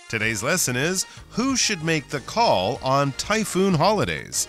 Today's lesson is, who should make the call on typhoon holidays?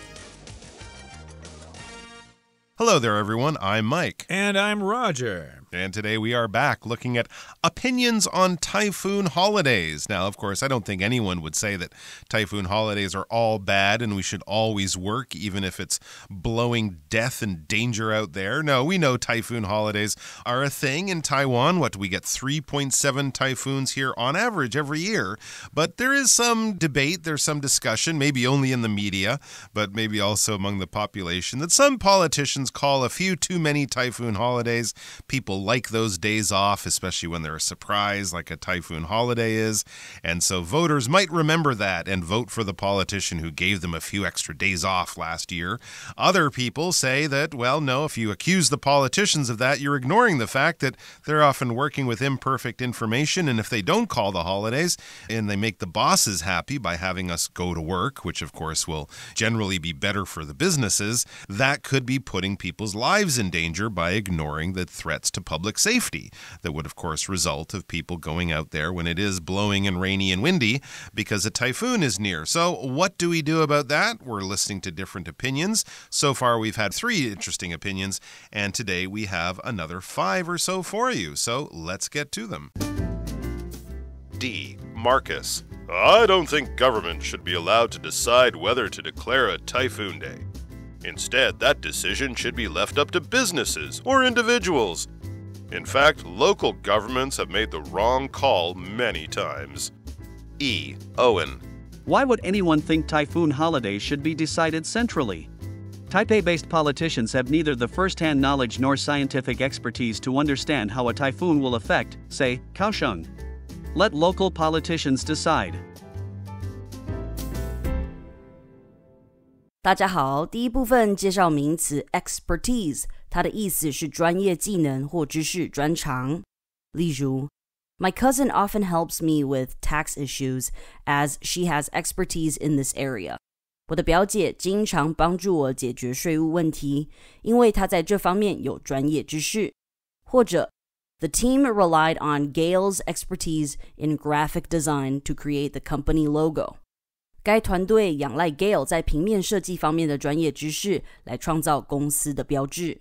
Hello there, everyone. I'm Mike. And I'm Roger. And today we are back looking at opinions on typhoon holidays. Now, of course, I don't think anyone would say that typhoon holidays are all bad and we should always work, even if it's blowing death and danger out there. No, we know typhoon holidays are a thing in Taiwan. What, we get 3.7 typhoons here on average every year. But there is some debate, there's some discussion, maybe only in the media, but maybe also among the population, that some politicians call a few too many typhoon holidays. People like those days off, especially when they're a surprise like a typhoon holiday is. And so voters might remember that and vote for the politician who gave them a few extra days off last year. Other people say that, well, no, if you accuse the politicians of that, you're ignoring the fact that they're often working with imperfect information. And if they don't call the holidays and they make the bosses happy by having us go to work, which of course will generally be better for the businesses, that could be putting people's lives in danger by ignoring the threats to public safety that would, of course, result of people going out there when it is blowing and rainy and windy because a typhoon is near. So what do we do about that? We're listening to different opinions. So far, we've had 3 interesting opinions, and today we have another 5 or so for you. So let's get to them. D. Marcus. I don't think government should be allowed to decide whether to declare a typhoon day. Instead, that decision should be left up to businesses or individuals. In fact, local governments have made the wrong call many times. E. Owen. Why would anyone think typhoon holidays should be decided centrally? Taipei-based politicians have neither the first-hand knowledge nor scientific expertise to understand how a typhoon will affect, say, Kaohsiung. Let local politicians decide. 大家好，第一部分介绍名词 expertise， 它的意思是专业技能或知识专长。例如 My cousin often helps me with tax issues as she has expertise in this area. 我的表姐经常帮助我解决税务问题，因为她在这方面有专业知识。或者 The team relied on Gail's expertise in graphic design to create the company logo. 该团队仰赖 Gail 在平面设计方面的专业知识来创造公司的标志。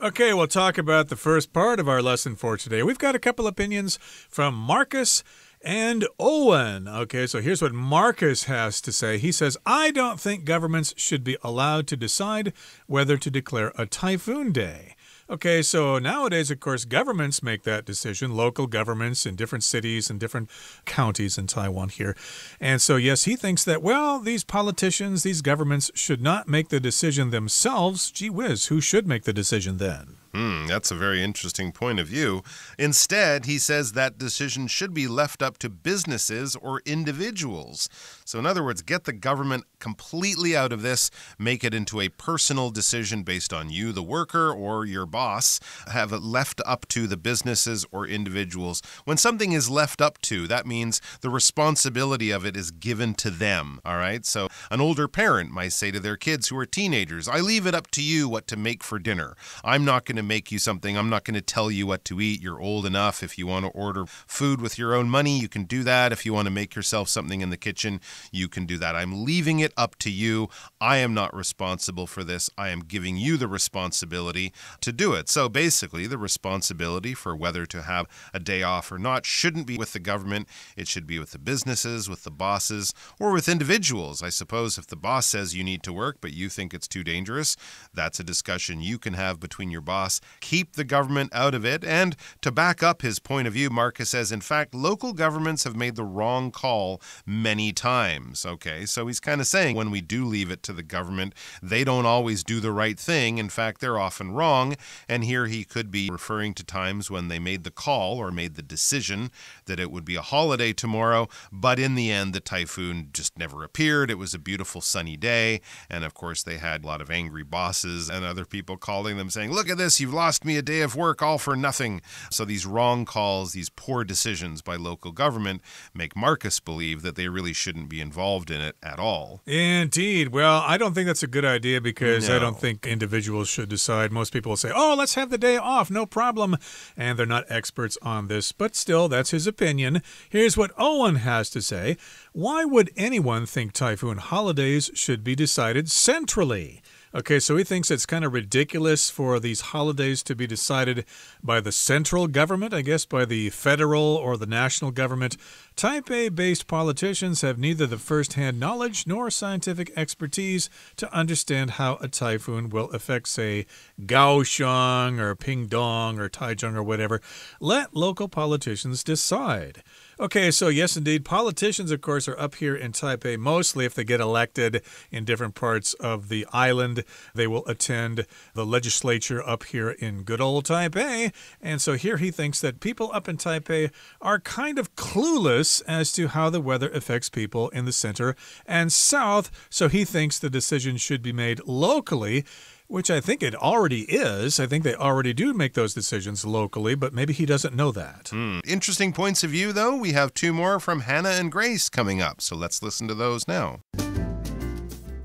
Okay, we'll talk about the first part of our lesson for today. We've got a couple opinions from Marcus and Owen. Okay, so here's what Marcus has to say. He says, I don't think governments should be allowed to decide whether to declare a typhoon day. Okay, so nowadays, of course, governments make that decision, local governments in different cities and different counties in Taiwan here. And so, yes, he thinks that, well, these politicians, these governments should not make the decision themselves. Gee whiz, who should make the decision then? That's a very interesting point of view. Instead, he says that decision should be left up to businesses or individuals. So in other words, get the government completely out of this, make it into a personal decision based on you, the worker, or your boss. Have it left up to the businesses or individuals. When something is left up to, that means the responsibility of it is given to them, all right? So an older parent might say to their kids who are teenagers, I leave it up to you what to make for dinner. I'm not going to make you something. I'm not going to tell you what to eat. You're old enough. If you want to order food with your own money, you can do that. If you want to make yourself something in the kitchen, you can do that. I'm leaving it up to you. I am not responsible for this. I am giving you the responsibility to do it. So basically, the responsibility for whether to have a day off or not shouldn't be with the government. It should be with the businesses, with the bosses, or with individuals. I suppose if the boss says you need to work, but you think it's too dangerous, that's a discussion you can have between your boss. Keep the government out of it. And to back up his point of view, Marcus says, in fact, local governments have made the wrong call many times. Okay, so he's kind of saying when we do leave it to the government, they don't always do the right thing. In fact, they're often wrong. And here he could be referring to times when they made the call or made the decision that it would be a holiday tomorrow, but in the end, the typhoon just never appeared. It was a beautiful sunny day. And of course, they had a lot of angry bosses and other people calling them saying, look at this, this. You've lost me a day of work all for nothing. So these wrong calls, these poor decisions by local government make Marcus believe that they really shouldn't be involved in it at all. Indeed. Well, I don't think that's a good idea because No. I don't think individuals should decide. Most people will say, oh, let's have the day off, no problem. And they're not experts on this. But still, that's his opinion. Here's what Owen has to say. Why would anyone think typhoon holidays should be decided centrally? Okay, so he thinks it's kind of ridiculous for these holidays to be decided by the central government, I guess by the federal or the national government. Type A-based politicians have neither the first-hand knowledge nor scientific expertise to understand how a typhoon will affect, say, Kaohsiung or Pingdong or Taichung or whatever. Let local politicians decide. Okay, so yes, indeed, politicians, of course, are up here in Taipei mostly if they get elected in different parts of the island. They will attend the legislature up here in good old Taipei. And so here he thinks that people up in Taipei are kind of clueless as to how the weather affects people in the center and south. So he thinks the decision should be made locally, which I think it already is. I think they already do make those decisions locally, but maybe he doesn't know that. Interesting points of view, though. We have two more from Hannah and Grace coming up, so let's listen to those now.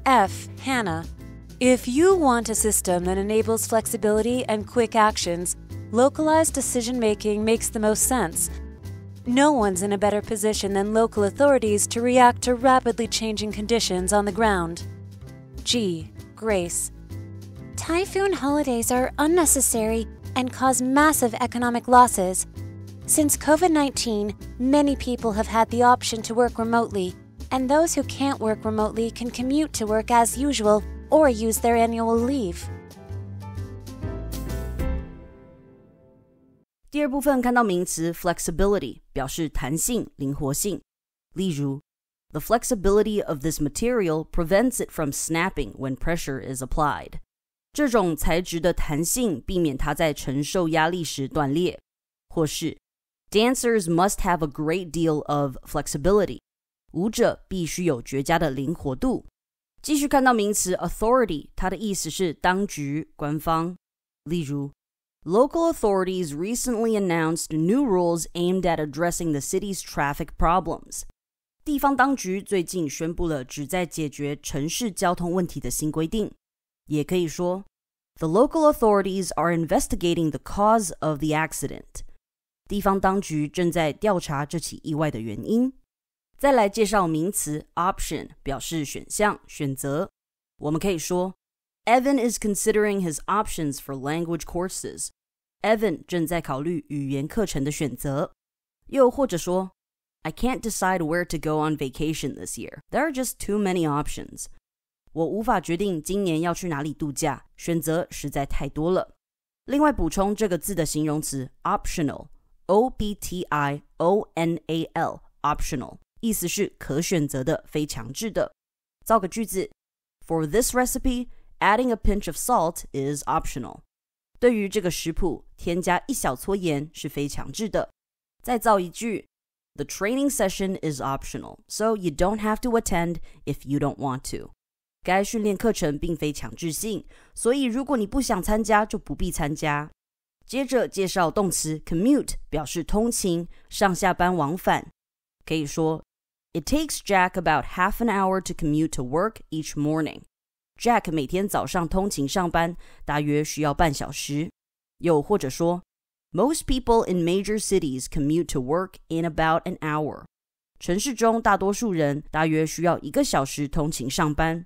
F. Hannah. If you want a system that enables flexibility and quick actions, localized decision-making makes the most sense. No one's in a better position than local authorities to react to rapidly changing conditions on the ground. G. Grace. Typhoon holidays are unnecessary and cause massive economic losses. Since COVID-19, many people have had the option to work remotely, and those who can't work remotely can commute to work as usual or use their annual leave. 第二部分看到名词 flexibility 表示弹性、灵活性。例如 The flexibility of this material prevents it from snapping when pressure is applied. 这种材质的弹性避免它在承受压力时断裂。或是 Dancers must have a great deal of flexibility. 舞者必须有绝佳的灵活度。继续看到名词 authority 它的意思是当局、官方。例如Local authorities recently announced new rules aimed at addressing the city's traffic problems. 地方当局最近宣布了旨在解决城市交通问题的新规定。也可以说 The local authorities are investigating the cause of the accident. 地方当局正在调查这起意外的原因。再来介绍名词 option 表示选项、选择。我们可以说Evan is considering his options for language courses. Evan 正在考虑语言课程的选择。又或者说 I can't decide where to go on vacation this year. There are just too many options. 我无法决定今年要去哪里度假，选择实在太多了。另外补充这个字的形容词 optional, O-B-T-I-O-N-A-L, optional, 意思是可选择的、非强制的。造个句子 For this recipe,Adding a pinch of salt is optional. 对于这个食谱，添加一小撮盐是非强制的。再造一句 The training session is optional, so you don't have to attend if you don't want to. 该训练课程并非强制性，所以如果你不想参加，就不必参加。接着介绍动词 commute 表示通勤、上下班往返。可以说 It takes Jack about half an hour to commute to work each morning.Jack 每天早上通勤上班，大约需要半小时。又或者说 Most people in major cities commute to work in about an hour. 城市中大多数人大约需要1个小时通勤上班。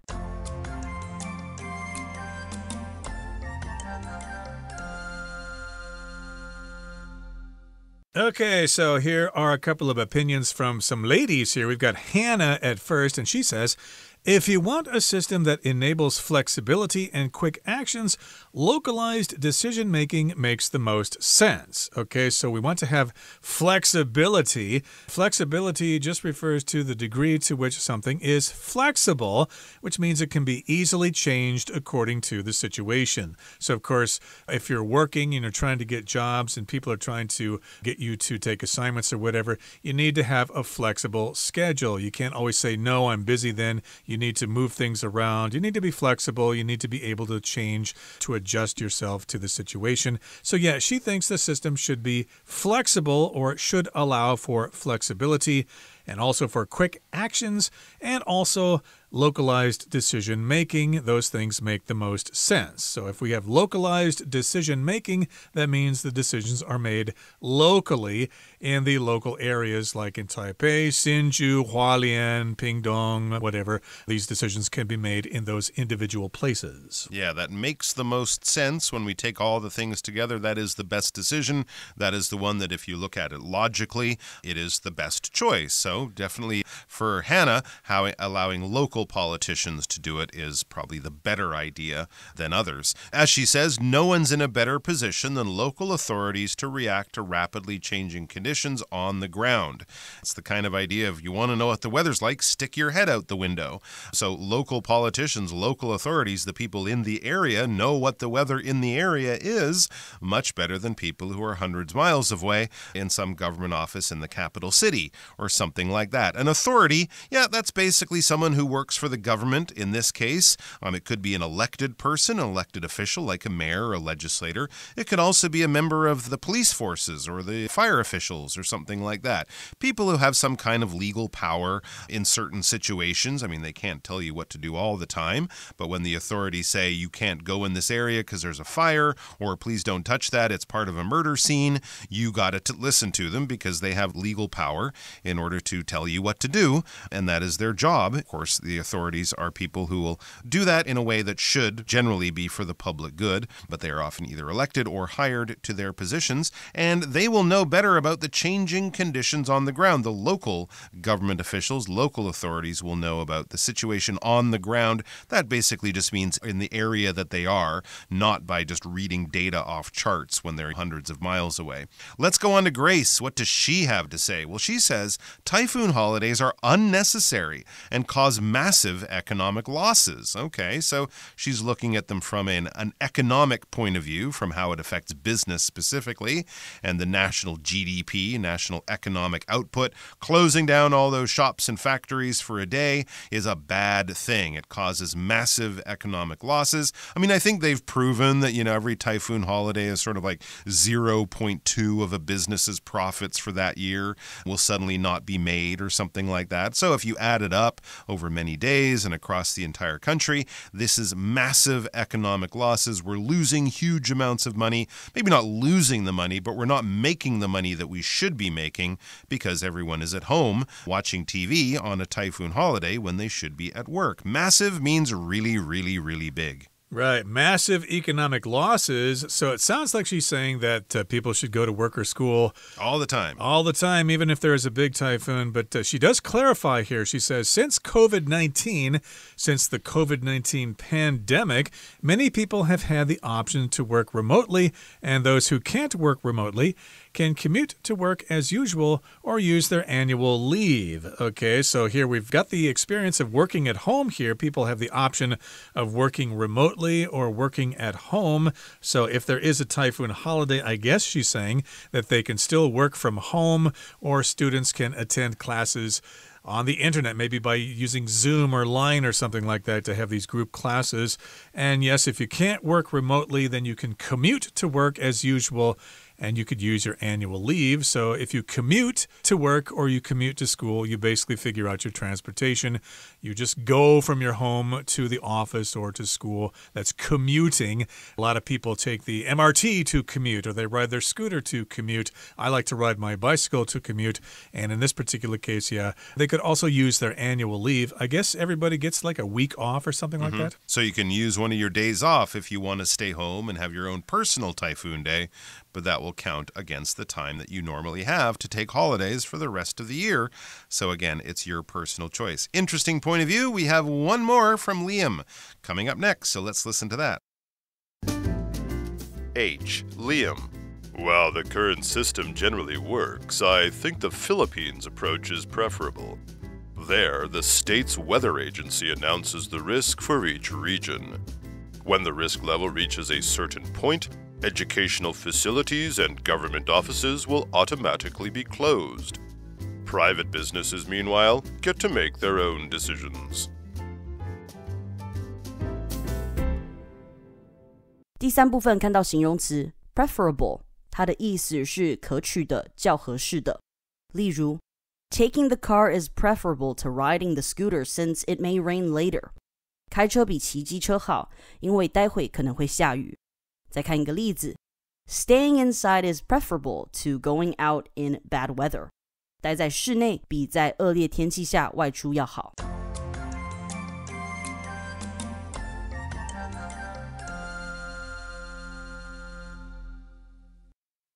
Okay, so here are a couple of opinions from some ladies here. We've got Hannah at first, and she says, If you want a system that enables flexibility and quick actions, localized decision-making makes the most sense. Okay, so we want to have flexibility. Flexibility just refers to the degree to which something is flexible, which means it can be easily changed according to the situation. So, of course, if you're working and you're trying to get jobs and people are trying to get you to take assignments or whatever, you need to have a flexible schedule. You can't always say, no, I'm busy then. You need to move things around. You need to be flexible. You need to be able to change, to adjust yourself to the situation. So yeah, she thinks the system should be flexible, or it should allow for flexibility and also for quick actions and also localized decision making. Those things make the most sense. So if we have localized decision making, that means the decisions are made locally in the local areas, like in Taipei, Hsinchu, Hualien, Pingdong, whatever. These decisions can be made in those individual places. Yeah, that makes the most sense when we take all the things together. That is the best decision. That is the one that, if you look at it logically, it is the best choice. So definitely for Hannah, how allowing local politicians to do it is probably the better idea than others. As she says, no one's in a better position than local authorities to react to rapidly changing conditions on the ground. It's the kind of idea of, you want to know what the weather's like, stick your head out the window. So local politicians, local authorities, the people in the area know what the weather in the area is much better than people who are hundreds of miles away in some government office in the capital city or something like that. An authority, yeah, that's basically someone who works for the government in this case. It could be an elected person, an elected official like a mayor or a legislator. It could also be a member of the police forces or the fire officials or something like that. People who have some kind of legal power in certain situations. I mean, they can't tell you what to do all the time, but when the authorities say you can't go in this area because there's a fire, or please don't touch that, it's part of a murder scene, you got to listen to them because they have legal power in order to tell you what to do, and that is their job. Of course, the authorities are people who will do that in a way that should generally be for the public good, but they are often either elected or hired to their positions, and they will know better about the changing conditions on the ground. The local government officials, local authorities will know about the situation on the ground. That basically just means in the area that they are, not by just reading data off charts when they're hundreds of miles away. Let's go on to Grace. What does she have to say? Well, she says typhoon holidays are unnecessary and cause massive economic losses. Okay, so she's looking at them from an economic point of view, from how it affects business specifically, and the national GDP, national economic output. Closing down all those shops and factories for a day is a bad thing. It causes massive economic losses. I mean, I think they've proven that, every typhoon holiday is sort of like 0.2 of a business's profits for that year will suddenly not be made or something like that. So if you add it up over many days and across the entire country, this is massive economic losses. We're losing huge amounts of money. Maybe not losing the money, but we're not making the money that we should be making because everyone is at home watching TV on a typhoon holiday when they should be at work. Massive means really, really, really big. Right, massive economic losses. So it sounds like she's saying that people should go to work or school all the time. All the time, even if there is a big typhoon. But she does clarify here. She says, since the COVID-19 pandemic, many people have had the option to work remotely, and those who can't work remotely can commute to work as usual or use their annual leave. Okay, so here we've got the experience of working at home here. People have the option of working remotely or working at home. So if there is a typhoon holiday, I guess she's saying that they can still work from home, or students can attend classes on the internet, maybe by using Zoom or Line or something like that to have these group classes. And yes, if you can't work remotely, then you can commute to work as usual, and you could use your annual leave. So if you commute to work or you commute to school, you basically figure out your transportation. You just go from your home to the office or to school. That's commuting. A lot of people take the MRT to commute, or they ride their scooter to commute. I like to ride my bicycle to commute. And in this particular case, yeah, they could also use their annual leave. I guess everybody gets like a week off or something like that. So you can use one of your days off if you want to stay home and have your own personal typhoon day, but that will count against the time that you normally have to take holidays for the rest of the year. So again, it's your personal choice. Interesting point of view. We have one more from Liam coming up next, so let's listen to that. H. Liam. While the current system generally works, I think the Philippines approach is preferable. There, the state's weather agency announces the risk for each region. When the risk level reaches a certain point, educational facilities and government offices will automatically be closed. Private businesses, meanwhile, get to make their own decisions. 第3部分看到形容词 preferable， 它的意思是可取的、较合适的。例如 Taking the car is preferable to riding the scooter since it may rain later. 开车比骑机车好，因为待会可能会下雨。再看一个例子 Staying inside is preferable to going out in bad weather. 待在室内比在恶劣天气下外出要好。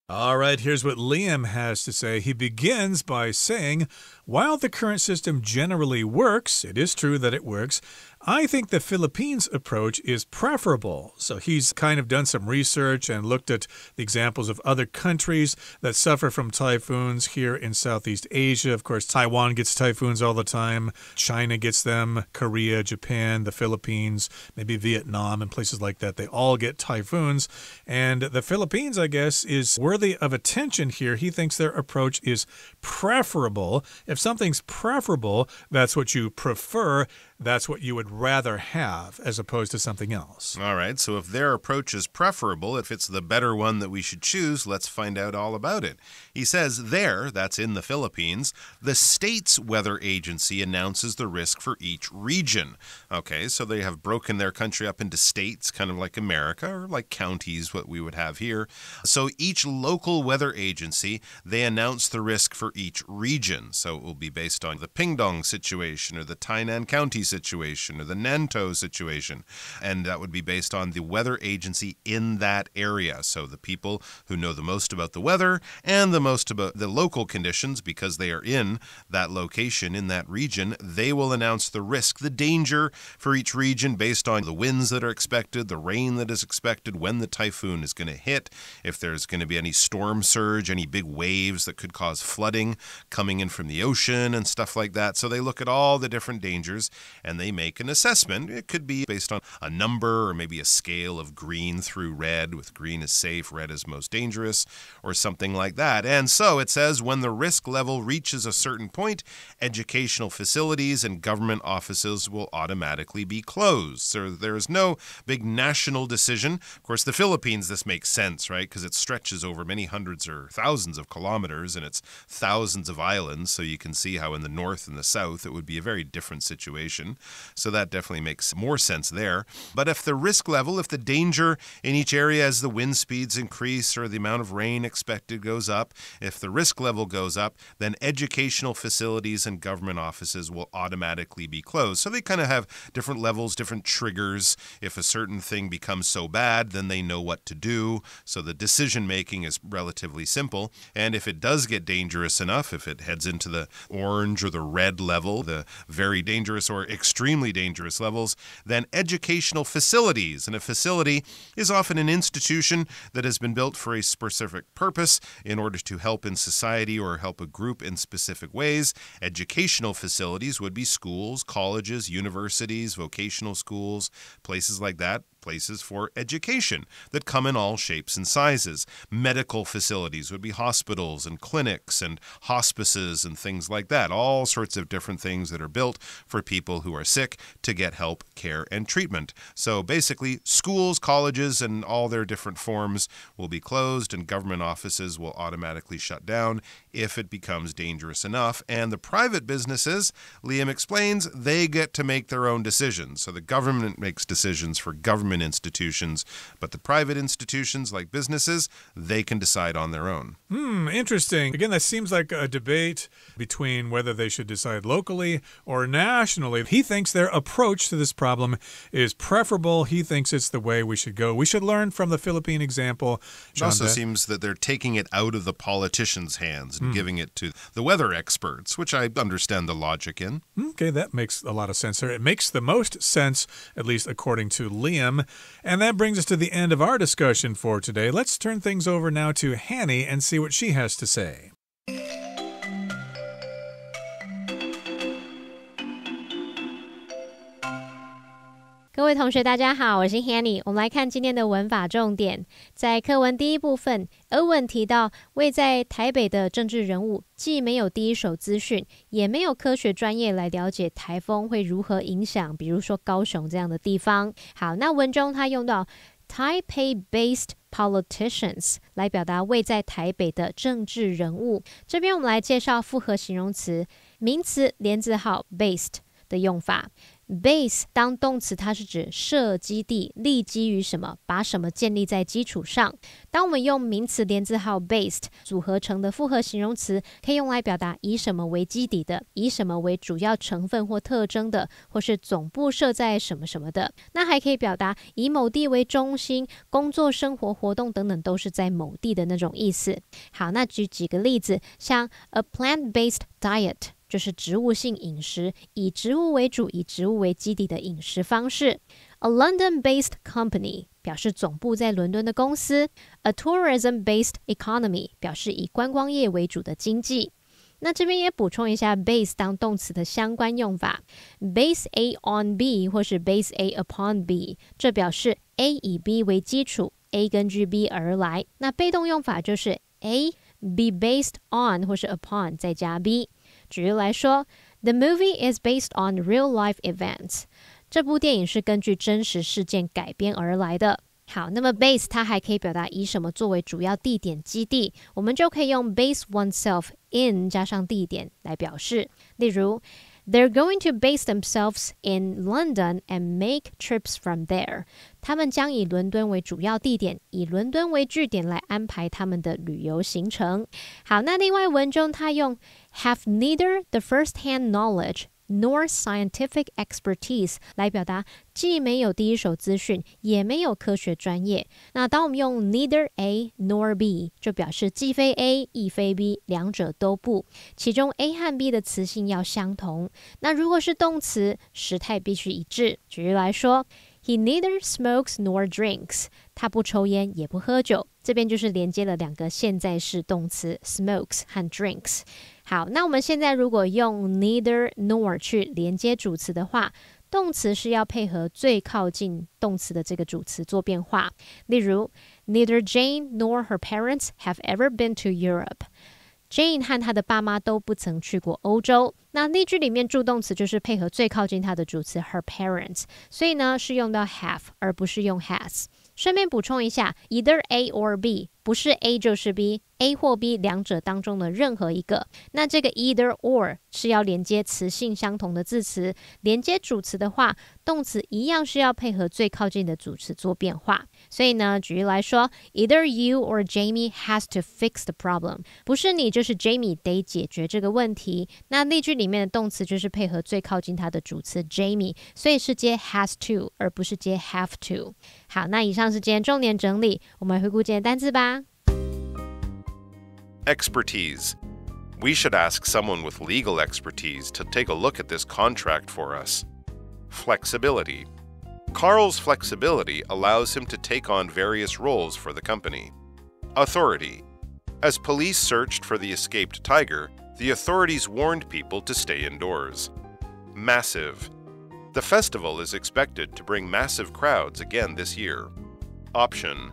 All right, here's what Liam has to say. He begins by saying, while the current system generally works, it is true that it works, I think the Philippines approach is preferable. So he's kind of done some research and looked at the examples of other countries that suffer from typhoons here in Southeast Asia. Of course, Taiwan gets typhoons all the time. China gets them. Korea, Japan, the Philippines, maybe Vietnam and places like that. They all get typhoons. And the Philippines, I guess, is worthy of attention here. He thinks their approach is preferable. If something's preferable, that's what you prefer. That's what you would rather have as opposed to something else. All right, so if their approach is preferable, if it's the better one that we should choose, let's find out all about it. He says there, that's in the Philippines, the state's weather agency announces the risk for each region. Okay, so they have broken their country up into states, kind of like America, or like counties, what we would have here. So each local weather agency, they announce the risk for each region. So it will be based on the Pingdong situation or the Tainan County situation or the Nantou situation. And that would be based on the weather agency in that area. So the people who know the most about the weather and the most about the local conditions, because they are in that location, in that region, they will announce the risk, the danger for each region based on the winds that are expected, the rain that is expected, when the typhoon is going to hit, if there's going to be any storm surge, any big waves that could cause flooding coming in from the ocean and stuff like that. So they look at all the different dangers and they make an assessment. It could be based on a number or maybe a scale of green through red, with green is safe, red is most dangerous, or something like that. And so it says when the risk level reaches a certain point, educational facilities and government offices will automatically be closed. So there is no big national decision. Of course, the Philippines, this makes sense, right? Because it stretches over many hundreds or thousands of kilometers and it's thousands of islands. So you can see how in the north and the south it would be a very different situation. So that definitely makes more sense there. But if the risk level, if the danger in each area as the wind speeds increase or the amount of rain expected goes up, if the risk level goes up, then educational facilities and government offices will automatically be closed. So they kind of have different levels, different triggers. If a certain thing becomes so bad, then they know what to do. So the decision making is relatively simple. And if it does get dangerous enough, if it heads into the orange or the red level, the very dangerous or extremely dangerous levels, then educational facilities. And a facility is often an institution that has been built for a specific purpose in order to help in society or help a group in specific ways. Educational facilities would be schools, colleges, universities, vocational schools, places like that. Places for education that come in all shapes and sizes. Medical facilities would be hospitals and clinics and hospices and things like that. All sorts of different things that are built for people who are sick to get help, care, and treatment. So basically, schools, colleges, and all their different forms will be closed and government offices will automatically shut down if it becomes dangerous enough. And the private businesses, Liam explains, they get to make their own decisions. So the government makes decisions for government institutions, but the private institutions like businesses, they can decide on their own. Interesting. Again, that seems like a debate between whether they should decide locally or nationally. He thinks their approach to this problem is preferable. He thinks it's the way we should go. We should learn from the Philippine example. It also seems that they're taking it out of the politicians' hands and giving it to the weather experts, which I understand the logic in. Okay, that makes a lot of sense there. It makes the most sense, at least according to Liam. And that brings us to the end of our discussion for today. Let's turn things over now to Hanny and see what she has to say. 各位同学大家好，我是 Hanny。 我们来看今天的文法重点。在课文第一部分， Owen 提到位在台北的政治人物既没有第一手资讯，也没有科学专业来了解台风会如何影响比如说高雄这样的地方。好，那文中他用到 Taipei-based politicians 来表达位在台北的政治人物。这边我们来介绍复合形容词，名词连字号 based 的用法。Base 当动词，它是指设基地，立基于什么，把什么建立在基础上。当我们用名词连字号 based 组合成的复合形容词，可以用来表达以什么为基底的，以什么为主要成分或特征的，或是总部设在什么什么的。那还可以表达以某地为中心，工作、生活、活动等等都是在某地的那种意思。好，那举几个例子，像 a plant-based diet就是植物性饮食，以植物为主，以植物为基底的饮食方式。A London-based company 表示总部在伦敦的公司。A tourism-based economy 表示以观光业为主的经济。那这边也补充一下 base 当动词的相关用法。Base A on B 或是 base A upon B， 这表示 A 以 B 为基础， A 根据 B 而来。那被动用法就是 A be based on 或是 upon 再加 B。举例来说 The movie is based on real-life events. 这部电影是根据真实事件改编而来的。好，那么 base 它还可以表达以什么作为主要地点基地，我们就可以用 base oneself in 加上地点来表示。例如They're going to base themselves in London and make trips from there. 他们将以伦敦为主要地点，以伦敦为据点来安排他们的旅游行程。好，那另外文中他用 have neither the first-hand knowledge nor scientific expertise 来表达既没有第一手资讯，也没有科学专业。那当我们用 neither A nor B 就表示既非 A 亦非 B， 两者都不，其中 A 和 B 的词性要相同。那如果是动词，时态必须一致。举例来说He neither smokes nor drinks. 他不抽烟也不喝酒。这边就是连接了两个现在式动词 smokes 和 drinks。好，那我们现在如果用 neither nor 去连接主词的话，动词是要配合最靠近动词的这个主词做变化。例如 Neither Jane nor her parents have ever been to Europe.Jane 和她的爸妈都不曾去过欧洲。那例句里面助动词就是配合最靠近她的主词 her parents， 所以呢是用到 have 而不是用 has。顺便补充一下 either A or B 不是 A 就是 B， A 或 B 两者当中的任何一个。那这个 either or 是要连接词性相同的字词，连接主词的话，动词一样是要配合最靠近的主词做变化。所以呢，举例来说 either you or Jamie has to fix the problem， 不是你就是 Jamie 得解决这个问题。那例句里面的动词就是配合最靠近它的主词 Jamie， 所以是接 has to 而不是接 have to。 好，那以上是今天重点整理，我们来回顾今天的单字吧。Expertise. We should ask someone with legal expertise to take a look at this contract for us. Flexibility. Carl's flexibility allows him to take on various roles for the company. Authority. As police searched for the escaped tiger, the authorities warned people to stay indoors. Massive. The festival is expected to bring massive crowds again this year. Option.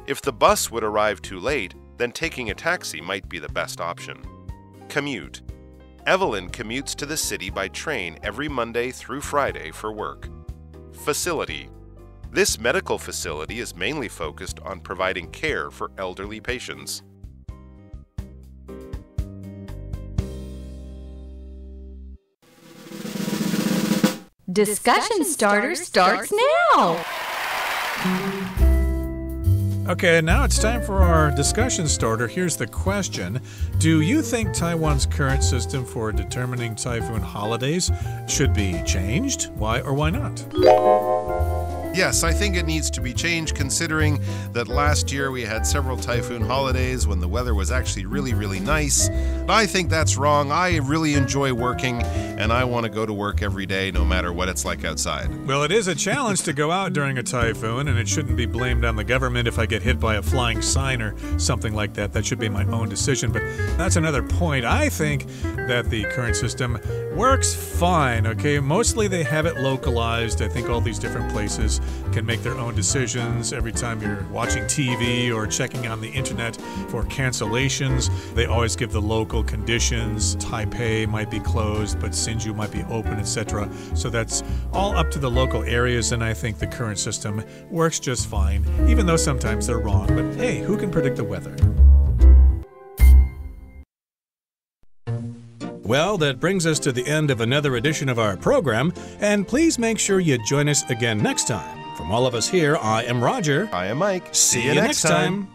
If the bus would arrive too late, then taking a taxi might be the best option. Commute. Evelyn commutes to the city by train every Monday through Friday for work. Facility. This medical facility is mainly focused on providing care for elderly patients. Discussion Starter starts now! Okay, now it's time for our discussion starter. Here's the question. Do you think Taiwan's current system for determining typhoon holidays should be changed? Why or why not? Yes, I think it needs to be changed considering that last year we had several typhoon holidays when the weather was actually really, really nice. I think that's wrong. I really enjoy working and I want to go to work every day no matter what it's like outside. Well, it is a challenge to go out during a typhoon, and it shouldn't be blamed on the government if I get hit by a flying sign or something like that. That should be my own decision, but that's another point. I think that the current system works fine, okay? Mostly they have it localized. I think all these different places citizens can make their own decisions every time you're watching TV or checking on the internet for cancellations. They always give the local conditions. Taipei might be closed, but Hsinchu might be open, etc. So that's all up to the local areas, and I think the current system works just fine, even though sometimes they're wrong. But hey, who can predict the weather? Well, that brings us to the end of another edition of our program, and please make sure you join us again next time. From all of us here, I am Roger. I am Mike. See you next time.